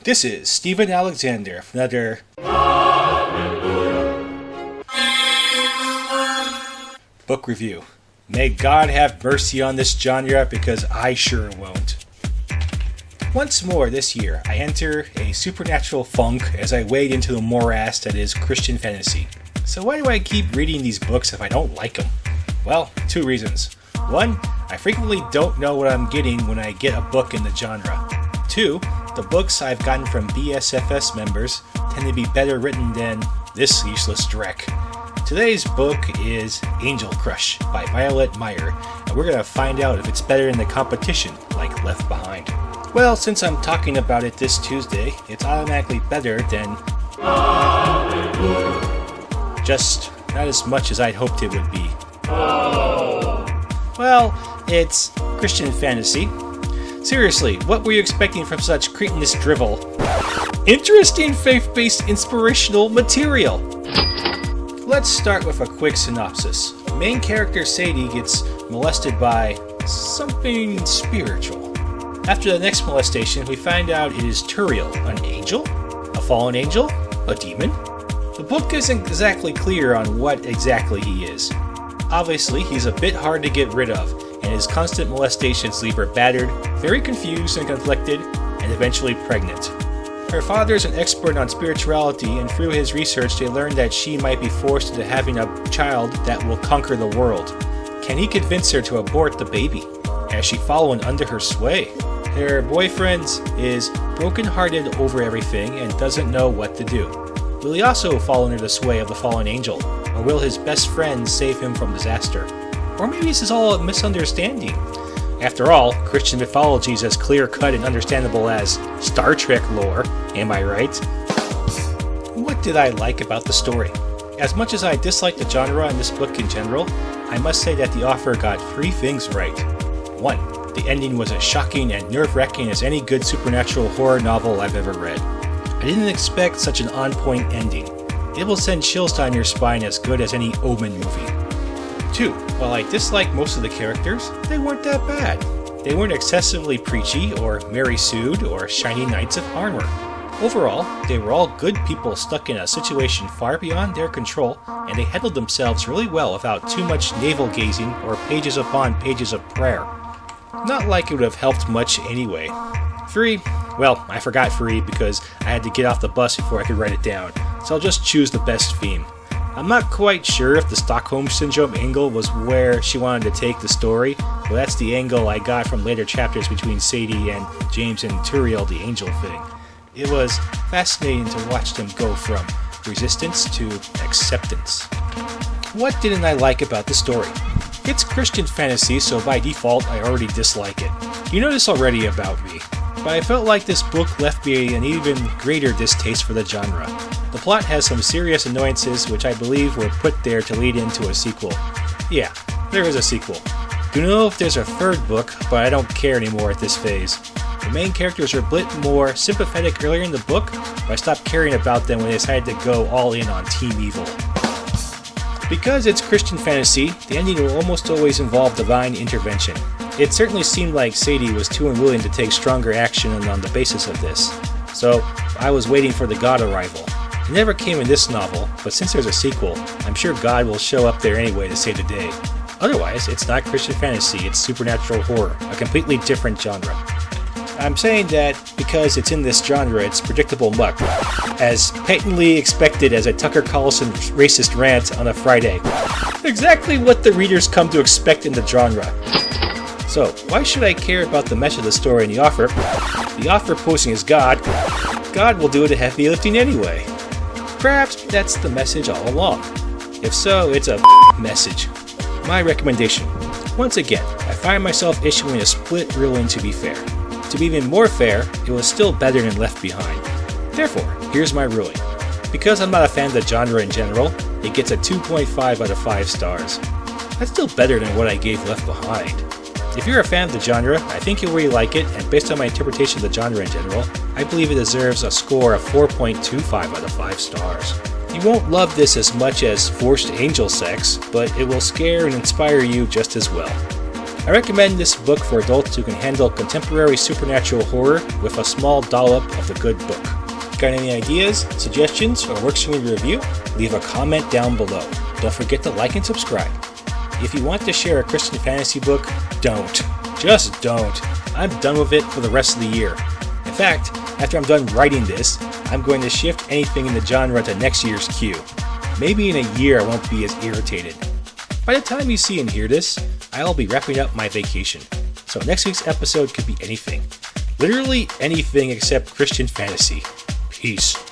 This is Stephen Alexander for another book review. May God have mercy on this genre because I sure won't. Once more this year, I enter a supernatural funk as I wade into the morass that is Christian fantasy. So why do I keep reading these books if I don't like them? Well, two reasons. One, I frequently don't know what I'm getting when I get a book in the genre. Two, the books I've gotten from BSFS members tend to be better written than this useless dreck. Today's book is Angel Crush by Violette Meier, and we're going to find out if it's better in the competition like Left Behind. Well, since I'm talking about it this Tuesday, it's automatically better than... just not as much as I'd hoped it would be. Well, it's Christian fantasy. Seriously, what were you expecting from such cretinous drivel? Interesting faith-based inspirational material! Let's start with a quick synopsis. Main character Sadie gets molested by something spiritual. After the next molestation, we find out it is Turiel, an angel? A fallen angel? A demon? The book isn't exactly clear on what exactly he is. Obviously, he's a bit hard to get rid of, and his constant molestations leave her battered, very confused and conflicted, and eventually pregnant. Her father is an expert on spirituality, and through his research they learn that she might be forced into having a child that will conquer the world. Can he convince her to abort the baby? Has she fallen under her sway? Her boyfriend is broken-hearted over everything and doesn't know what to do. Will he also fall under the sway of the fallen angel? Or will his best friend save him from disaster? Or maybe this is all a misunderstanding. After all, Christian mythology is as clear-cut and understandable as Star Trek lore, am I right? What did I like about the story? As much as I dislike the genre in this book in general, I must say that the author got three things right. 1. The ending was as shocking and nerve-wracking as any good supernatural horror novel I've ever read. I didn't expect such an on-point ending. It will send chills down your spine as good as any Omen movie. 2. While I disliked most of the characters, they weren't that bad. They weren't excessively preachy or Mary Sued or shiny knights of armor. Overall, they were all good people stuck in a situation far beyond their control, and they handled themselves really well without too much navel-gazing or pages upon pages of prayer. Not like it would have helped much anyway. 3. Well, I forgot 3 because I had to get off the bus before I could write it down, so I'll just choose the best theme. I'm not quite sure if the Stockholm Syndrome angle was where she wanted to take the story, but that's the angle I got from later chapters between Sadie and James and Turiel the angel thing. It was fascinating to watch them go from resistance to acceptance. What didn't I like about the story? It's Christian fantasy, so by default I already dislike it. You know this already about me, but I felt like this book left me an even greater distaste for the genre. The plot has some serious annoyances which I believe were put there to lead into a sequel. Yeah, there is a sequel. Don't know if there's a third book, but I don't care anymore at this phase. The main characters are a bit more sympathetic earlier in the book, but I stopped caring about them when they decided to go all in on Team Evil. Because it's Christian fantasy, the ending will almost always involve divine intervention. It certainly seemed like Sadie was too unwilling to take stronger action on the basis of this, so I was waiting for the God arrival. It never came in this novel, but since there's a sequel, I'm sure God will show up there anyway to save the day. Otherwise, it's not Christian fantasy, it's supernatural horror, a completely different genre. I'm saying that because it's in this genre, it's predictable muck, as patently expected as a Tucker Carlson racist rant on a Friday. Exactly what the readers come to expect in the genre. So, why should I care about the mesh of the story and the author? The author posing as God will do the heavy lifting anyway. Perhaps that's the message all along. If so, it's a message. My recommendation. Once again, I find myself issuing a split ruling to be fair. To be even more fair, it was still better than Left Behind. Therefore, here's my ruling. Because I'm not a fan of the genre in general, it gets a 2.5 out of 5 stars. That's still better than what I gave Left Behind. If you're a fan of the genre, I think you'll really like it, and based on my interpretation of the genre in general, I believe it deserves a score of 4.25 out of 5 stars. You won't love this as much as forced angel sex, but it will scare and inspire you just as well. I recommend this book for adults who can handle contemporary supernatural horror with a small dollop of the good book. Got any ideas, suggestions, or works for me to review? Leave a comment down below. Don't forget to like and subscribe. If you want to share a Christian fantasy book, don't. Just don't. I'm done with it for the rest of the year. In fact, after I'm done writing this, I'm going to shift anything in the genre to next year's queue. Maybe in a year I won't be as irritated. By the time you see and hear this, I'll be wrapping up my vacation. So next week's episode could be anything. Literally anything except Christian fantasy. Peace.